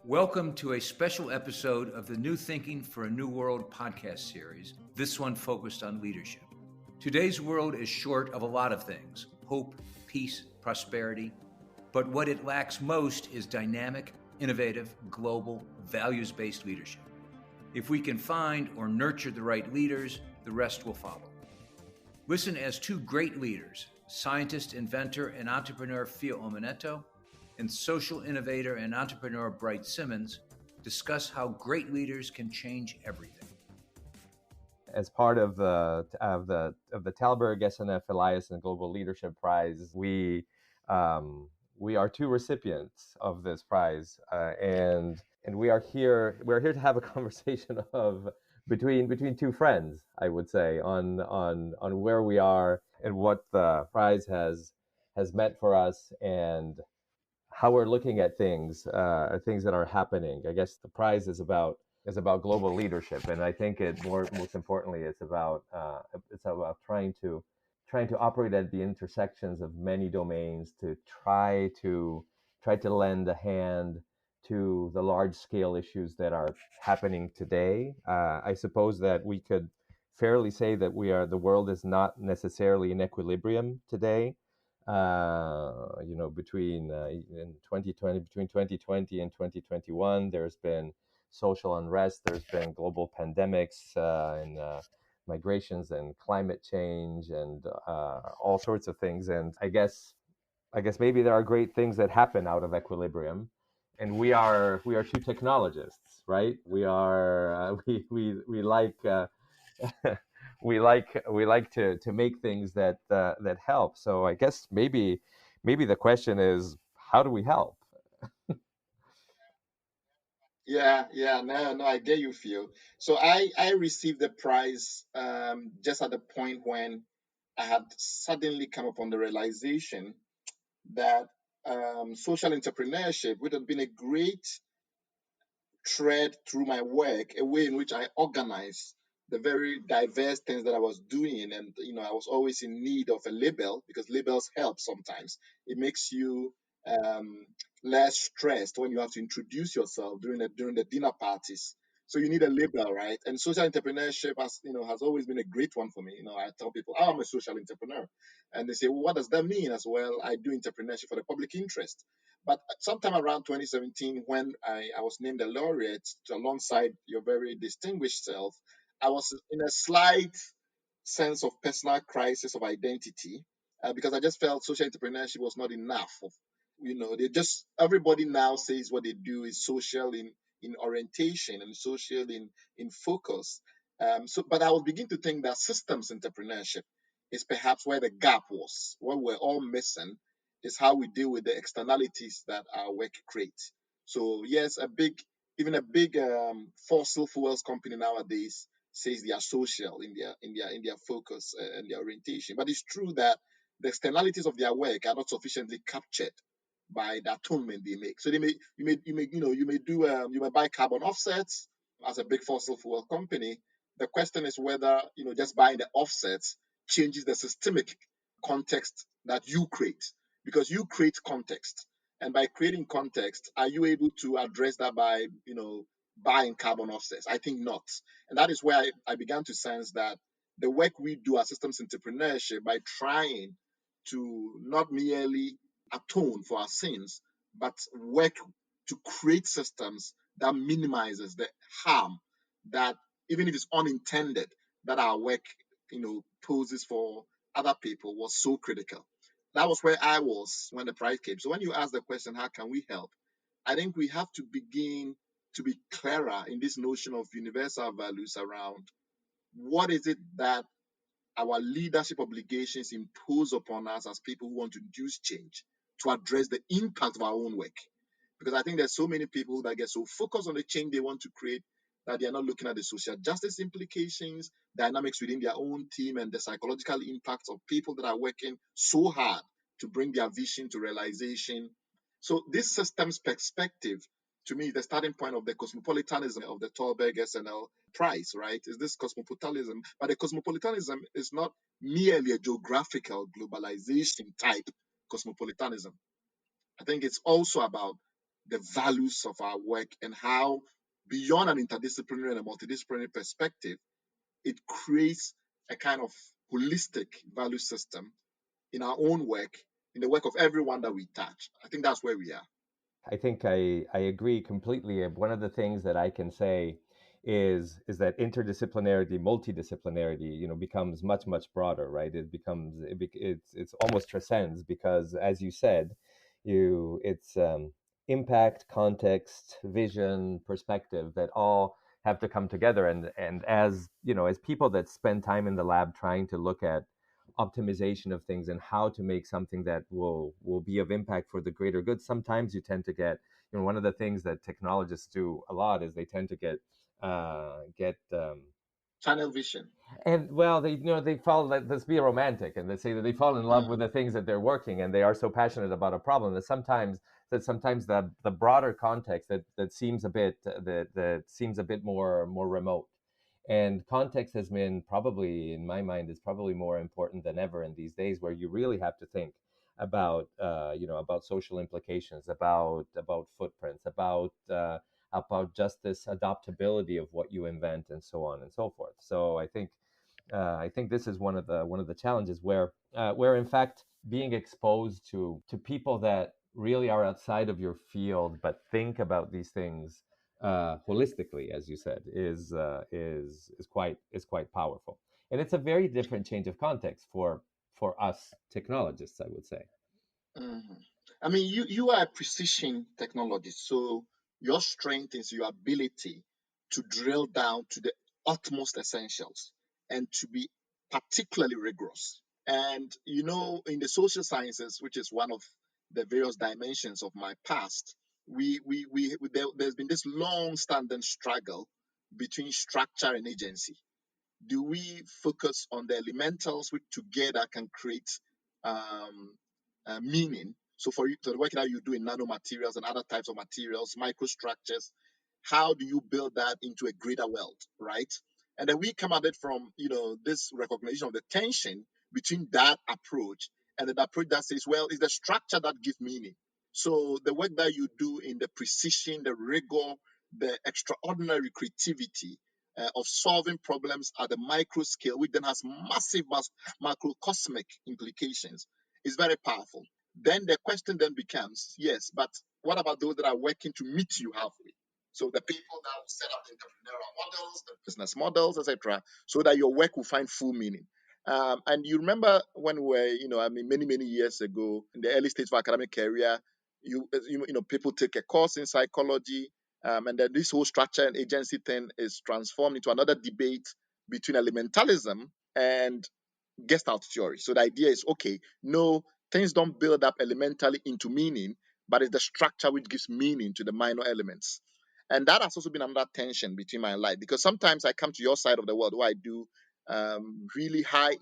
Welcome to a special episode of the New Thinking for a New World podcast series, this one focused on leadership. Today's world is short of a lot of things: hope, peace, prosperity. But what it lacks most is dynamic, innovative, global, values-based leadership. If we can find or nurture the right leaders, the rest will follow. Listen as two great leaders, scientist, inventor, and entrepreneur Fio Omenetto, and social innovator and entrepreneur Bright Simmons, discuss how great leaders can change everything. As part of the Tällberg-SNF-Eliasson Global Leadership Prize, we are two recipients of this prize, and we are here. We're here to have a conversation between two friends, I would say, on where we are and what the prize has meant for us and how we're looking at things that are happening. I guess the prize is about global leadership, and I think most importantly it's about trying to operate at the intersections of many domains to try to lend a hand to the large scale issues that are happening today. I suppose that we could fairly say that the world is not necessarily in equilibrium today. Between 2020 and 2021, there's been social unrest, there's been global pandemics, and migrations and climate change and all sorts of things. And I guess maybe there are great things that happen out of equilibrium. And we are two technologists, right? We are we like we like to make things that help. So I guess maybe the question is, how do we help? Yeah, no, I get you, Phil. So I received the prize just at the point when I had suddenly come upon the realization that social entrepreneurship would have been a great thread through my work, a way in which I organize the very diverse things that I was doing. And, I was always in need of a label because labels help sometimes. It makes you um, less stressed when you have to introduce yourself during the dinner parties. So you need a label, right? And social entrepreneurship has always been a great one for me. I tell people, oh, I'm a social entrepreneur. And they say, well, what does that mean? As well, I do entrepreneurship for the public interest. But sometime around 2017, when I was named a laureate alongside your very distinguished self, I was in a slight sense of personal crisis of identity because I just felt social entrepreneurship was not enough. They just everybody now says what they do is social in orientation and social in focus. But I was beginning to think that systems entrepreneurship is perhaps where the gap was. What we're all missing is how we deal with the externalities that our work creates. So yes, even a big fossil fuels company nowadays says they are social in their focus and their orientation. But it's true that the externalities of their work are not sufficiently captured by the atonement they make. So you may buy carbon offsets as a big fossil fuel company. The question is whether just buying the offsets changes the systemic context that you create, because you create context, and by creating context, are you able to address that by buying carbon offsets? I think not, and that is where I began to sense that the work we do as systems entrepreneurship, by trying to not merely atone for our sins, but work to create systems that minimizes the harm that, even if it's unintended, that our work poses for other people, was so critical. That was where I was when the prize came. So when you ask the question, how can we help? I think we have to begin to be clearer in this notion of universal values around what is it that our leadership obligations impose upon us as people who want to induce change to address the impact of our own work. Because I think there's so many people that get so focused on the change they want to create that they're not looking at the social justice implications, dynamics within their own team, and the psychological impacts of people that are working so hard to bring their vision to realization. So this system's perspective, to me, is the starting point of the cosmopolitanism of the Tällberg SNL Prize, right? Is this cosmopolitanism? But the cosmopolitanism is not merely a geographical globalization type cosmopolitanism. I think it's also about the values of our work, and how beyond an interdisciplinary and a multidisciplinary perspective, it creates a kind of holistic value system in our own work, in the work of everyone that we touch. I think that's where we are. I think I agree completely. One of the things that I can say is that interdisciplinarity, multidisciplinarity, becomes much broader, right? It becomes it's almost transcends, because, as you said, it's impact, context, vision, perspective that all have to come together. And as as people that spend time in the lab trying to look at optimization of things and how to make something that will be of impact for the greater good, sometimes you tend to get, one of the things that technologists do a lot is they tend to get Channel vision. and well, they fall. Let's be romantic, and they say that they fall in love with the things that they're working, and they are so passionate about a problem that sometimes the broader context that seems a bit that seems a bit more remote. And context has been, probably in my mind, is probably more important than ever in these days, where you really have to think about social implications, about footprints, about just this adaptability of what you invent, and so on and so forth. So I think this is one of the challenges, where in fact being exposed to people that really are outside of your field but think about these things holistically, as you said, is quite powerful, and it's a very different change of context for us technologists, I would say. Mhm. I mean, you are a precision technologist, so your strength is your ability to drill down to the utmost essentials and to be particularly rigorous. And in the social sciences, which is one of the various dimensions of my past, there's been this long-standing struggle between structure and agency. Do we focus on the elementals, which together can create um, meaning? So for you, so the work that you do in nanomaterials and other types of materials, microstructures, how do you build that into a greater world, right? And then we come at it from this recognition of the tension between that approach and the approach that says, well, it's the structure that gives meaning. So the work that you do in the precision, the rigor, the extraordinary creativity of solving problems at the micro scale, which then has massive macrocosmic implications, is very powerful. Then the question then becomes, yes, but what about those that are working to meet you halfway? So the people that will set up the entrepreneurial models, the business models, etc., so that your work will find full meaning. And you remember when we were, many years ago in the early stage of academic career, people take a course in psychology, and then this whole structure and agency thing is transformed into another debate between elementalism and Gestalt theory. So the idea is, okay, no, things don't build up elementally into meaning, but it's the structure which gives meaning to the minor elements. And that has also been another tension between my life, because sometimes I come to your side of the world where I do really high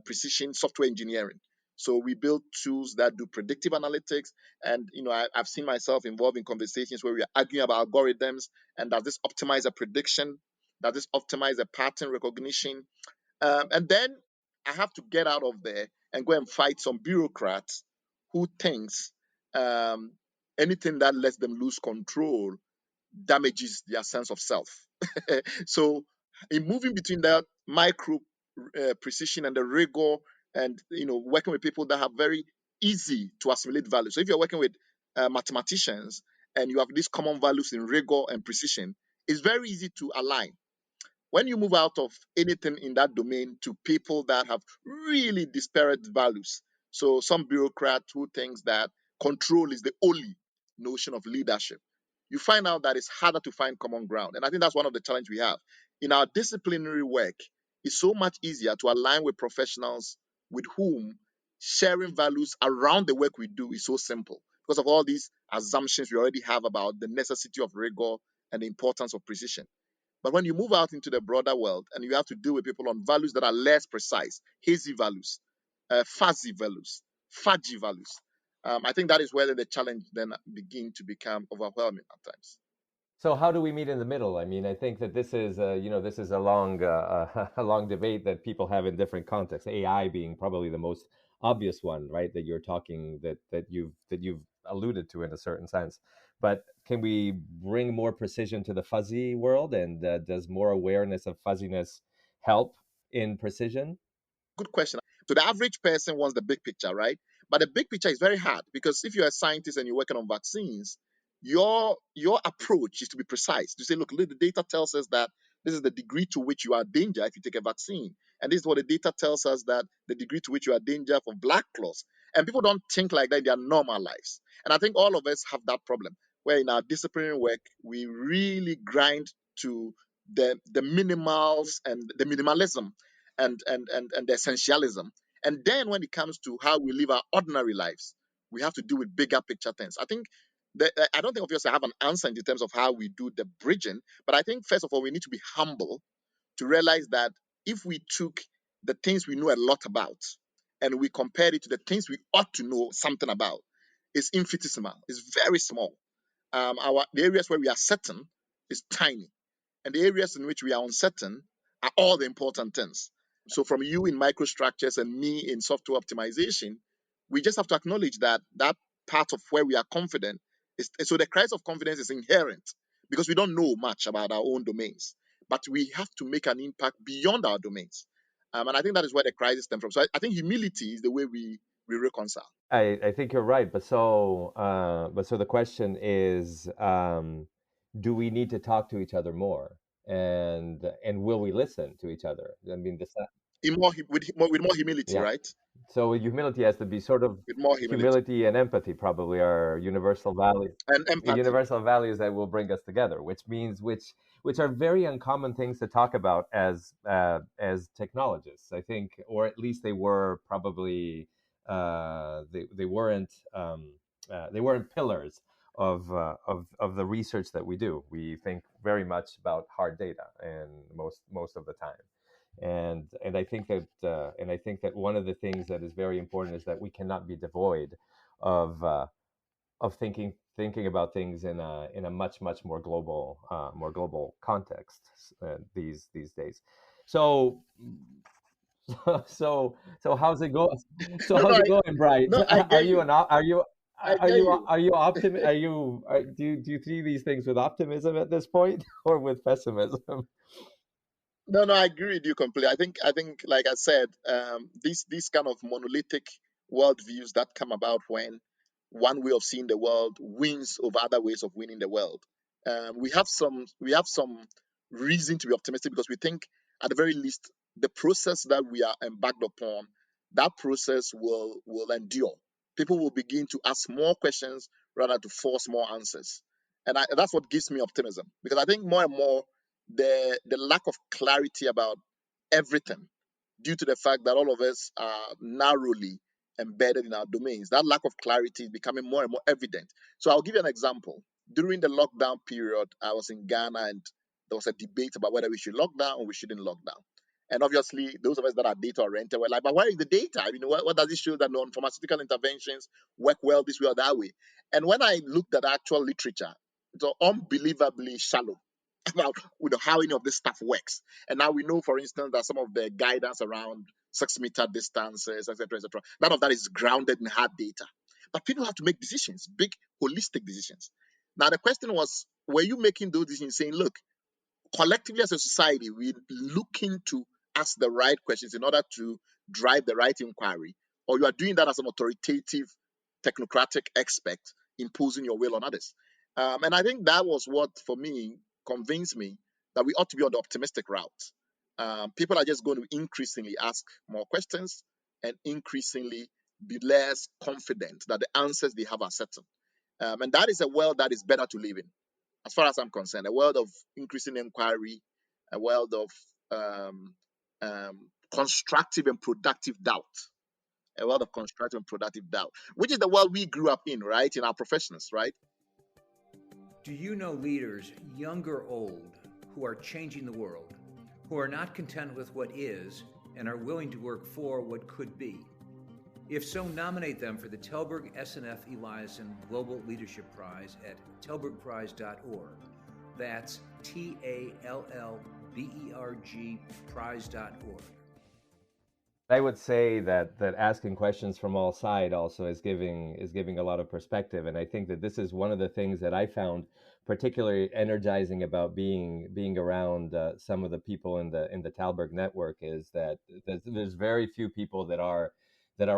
precision software engineering. So we build tools that do predictive analytics, and I've seen myself involved in conversations where we are arguing about algorithms, and does this optimize a prediction? Does this optimize a pattern recognition? And then I have to get out of there and go and fight some bureaucrats who thinks um, anything that lets them lose control damages their sense of self. So in moving between that micro precision and the rigor, and working with people that have very easy to assimilate values. So if you're working with mathematicians and you have these common values in rigor and precision, it's very easy to align. When you move out of anything in that domain to people that have really disparate values, so some bureaucrat who thinks that control is the only notion of leadership, you find out that it's harder to find common ground. And I think that's one of the challenges we have. In our disciplinary work, it's so much easier to align with professionals with whom sharing values around the work we do is so simple, because of all these assumptions we already have about the necessity of rigor and the importance of precision. But when you move out into the broader world and you have to deal with people on values that are less precise, hazy values, fuzzy values, fudgy values, I think that is where the challenge then begin to become overwhelming at times. So how do we meet in the middle? I mean, I think that this is a long a long debate that people have in different contexts. AI being probably the most obvious one, right? That you're talking that you've alluded to in a certain sense. but can we bring more precision to the fuzzy world? And does more awareness of fuzziness help in precision? Good question. So the average person wants the big picture, right? But the big picture is very hard because if you're a scientist and you're working on vaccines, your approach is to be precise. To say, look, the data tells us that this is the degree to which you are danger if you take a vaccine. And this is what the data tells us, that the degree to which you are danger for black clots. And people don't think like that in their normal lives. And I think all of us have that problem, where in our disciplinary work, we really grind to the minimals and the minimalism and the essentialism. And then when it comes to how we live our ordinary lives, we have to do with bigger picture things. I think I don't think obviously I have an answer in terms of how we do the bridging, but I think first of all we need to be humble to realize that if we took the things we know a lot about and we compared it to the things we ought to know something about, it's infinitesimal. It's very small. The areas where we are certain is tiny, and the areas in which we are uncertain are all the important things. So from you in microstructures and me in software optimization, we just have to acknowledge that that part of where we are confident is, so the crisis of confidence is inherent because we don't know much about our own domains, but we have to make an impact beyond our domains. And I think that is where the crisis stems from. So I think humility is the way we reconcile. I think you're right, but so the question is, do we need to talk to each other more, and will we listen to each other? I mean, With more humility, yeah. right? So humility has to be sort of With more humility humility and empathy probably are universal values. and empathy. Universal values that will bring us together, which are very uncommon things to talk about as technologists, I think, or at least they were probably they weren't pillars of the research that we do. We think very much about hard data, and most of the time. And I think that one of the things that is very important is that we cannot be devoid of thinking about things in a much more global context these days. So how's it going? So No, no, how's it going, Bright? no, I Are get you you. an op- I get you. are you optim are you are, do you see these things with optimism at this point or with pessimism? No, no, I agree with you completely. I think, like I said, these kind of monolithic worldviews that come about when one way of seeing the world wins over other ways of winning the world. We have some reason to be optimistic because we think, at the very least, the process that we are embarked upon, that process will endure. People will begin to ask more questions rather to force more answers, and that's what gives me optimism because I think more and more the lack of clarity about everything due to the fact that all of us are narrowly embedded in our domains. That lack of clarity is becoming more and more evident. So I'll give you an example. During the lockdown period, I was in Ghana and there was a debate about whether we should lock down or we shouldn't lock down. And obviously, those of us that are data oriented were like, but where is the data? What does it show that non-pharmaceutical interventions work well this way or that way? And when I looked at actual literature, it was unbelievably shallow about how any of this stuff works. And now we know, for instance, that some of the guidance around 6 meter distances, etc., none of that is grounded in hard data. But people have to make decisions, big holistic decisions. Now the question was, were you making those decisions saying, look, collectively as a society, we're looking to ask the right questions in order to drive the right inquiry, or you are doing that as an authoritative, technocratic expert imposing your will on others? And I think that was what, for me, convinced me that we ought to be on the optimistic route. People are just going to increasingly ask more questions and increasingly be less confident that the answers they have are certain. And that is a world that is better to live in, as far as I'm concerned, a world of increasing inquiry, a world of constructive and productive doubt, a world of constructive and productive doubt, which is the world we grew up in, right, in our professions, right? Do you know leaders, young or old, who are changing the world, who are not content with what is and are willing to work for what could be? If so, nominate them for the Tällberg-SNF-Eliasson Global Leadership Prize at tällbergprize.org. That's TALLBERG prize.org. I would say that asking questions from all sides also is giving a lot of perspective, and I think that this is one of the things that I found particularly energizing about being around some of the people in the Tällberg network is that there's very few people that are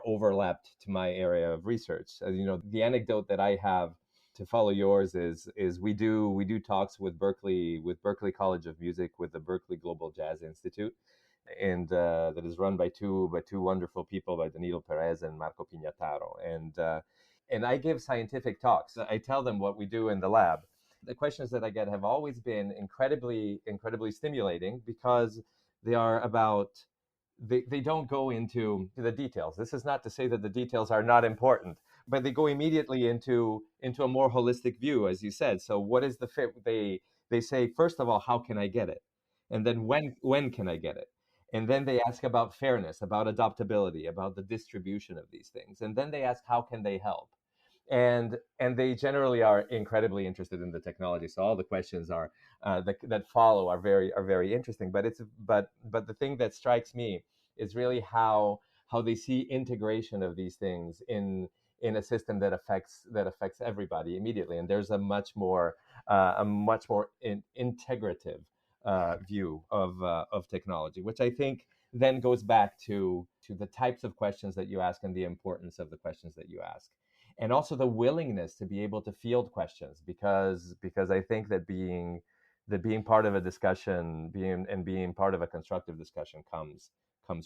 overlapped to my area of research. The anecdote that I have to follow yours is we do talks with Berklee College of Music, with the Berklee Global Jazz Institute, and that is run by two wonderful people, by Danilo Perez and Marco Pignataro. And I give scientific talks. I tell them what we do in the lab. The questions that I get have always been incredibly stimulating, because they are about they don't go into the details. This is not to say that the details are not important, but they go immediately into a more holistic view, as you said. So what is the fit? They say, first of all, how can I get it? And then when can I get it? And then they ask about fairness, about adaptability, about the distribution of these things. And then they ask, how can they help? And they generally are incredibly interested in the technology. So all the questions are that follow are very interesting. But the thing that strikes me is really how they see integration of these things in a system that affects everybody immediately. And there's a much more integrative view of technology, which I think then goes back to the types of questions that you ask and the importance of the questions that you ask, and also the willingness to be able to field questions, because I think that being part of a discussion, being part of a constructive discussion comes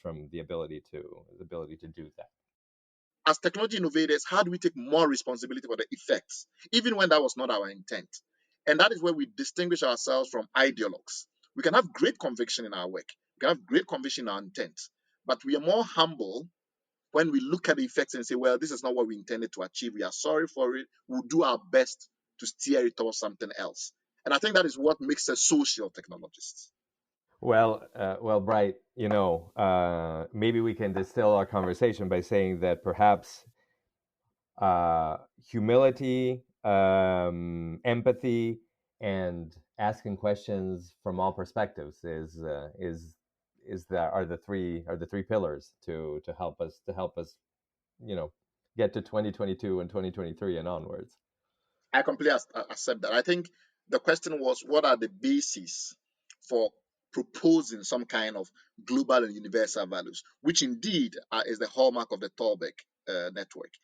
from the ability to do that. As technology innovators, how do we take more responsibility for the effects, even when that was not our intent? And that is where we distinguish ourselves from ideologues. We can have great conviction in our work, we can have great conviction in our intent, but we are more humble when we look at the effects and say, well, this is not what we intended to achieve. We are sorry for it. We'll do our best to steer it towards something else. And I think that is what makes us social technologists. Well, Bright, maybe we can distill our conversation by saying that perhaps humility, empathy, and asking questions from all perspectives are the three pillars to help us get to 2022 and 2023 and onwards. I completely accept that. I think the question was, what are the bases for proposing some kind of global and universal values, which indeed is the hallmark of the Tällberg network.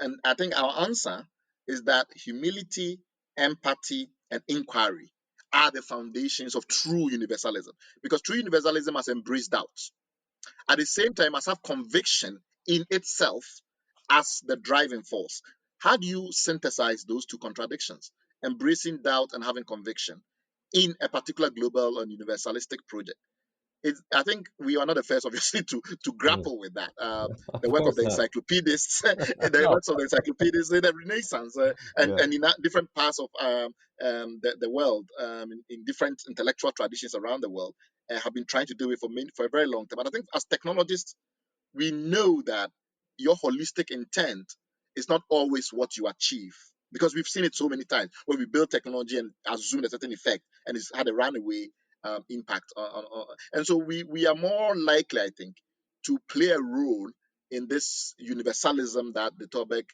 And I think our answer is that humility, empathy, and inquiry are the foundations of true universalism, because true universalism has embraced doubt. At the same time, must have conviction in itself as the driving force. How do you synthesize those two contradictions, embracing doubt and having conviction in a particular global and universalistic project? I think we are not the first, obviously, to grapple with that. The work of the encyclopedists, the works of the encyclopedists in the Renaissance, and in different parts of the world, in different intellectual traditions around the world, have been trying to do it for a very long time. But I think as technologists, we know that your holistic intent is not always what you achieve, because we've seen it so many times where we build technology and assume a certain effect and it's had a runaway impact and so we are more likely, I think, to play a role in this universalism that the Tällberg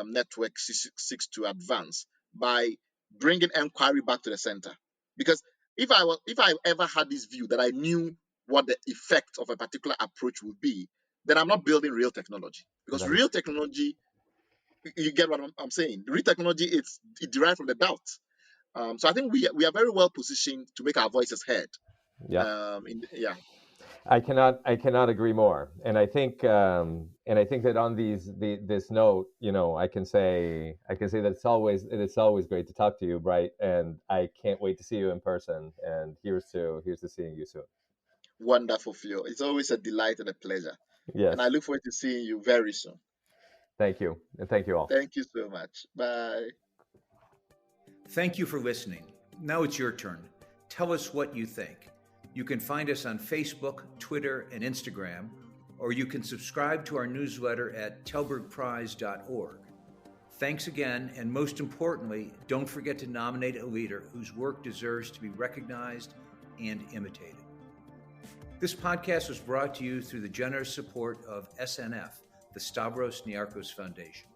network seeks to advance by bringing inquiry back to the center. Because if I ever had this view that I knew what the effect of a particular approach would be, then I'm not building real technology. Because Right. Real technology, you get what I'm saying. Real technology, it derived from the doubt. So I think we are very well positioned to make our voices heard. Yeah. Yeah. I cannot agree more. And I think that on this note, I can say that it's always great to talk to you, Bright, and I can't wait to see you in person. And here's to seeing you soon. Wonderful, Fio. It's always a delight and a pleasure. Yes. And I look forward to seeing you very soon. Thank you. And thank you all. Thank you so much. Bye. Thank you for listening. Now it's your turn. Tell us what you think. You can find us on Facebook, Twitter, and Instagram, or you can subscribe to our newsletter at tällbergprize.org. Thanks again, and most importantly, don't forget to nominate a leader whose work deserves to be recognized and imitated. This podcast was brought to you through the generous support of SNF, the Stavros Niarchos Foundation.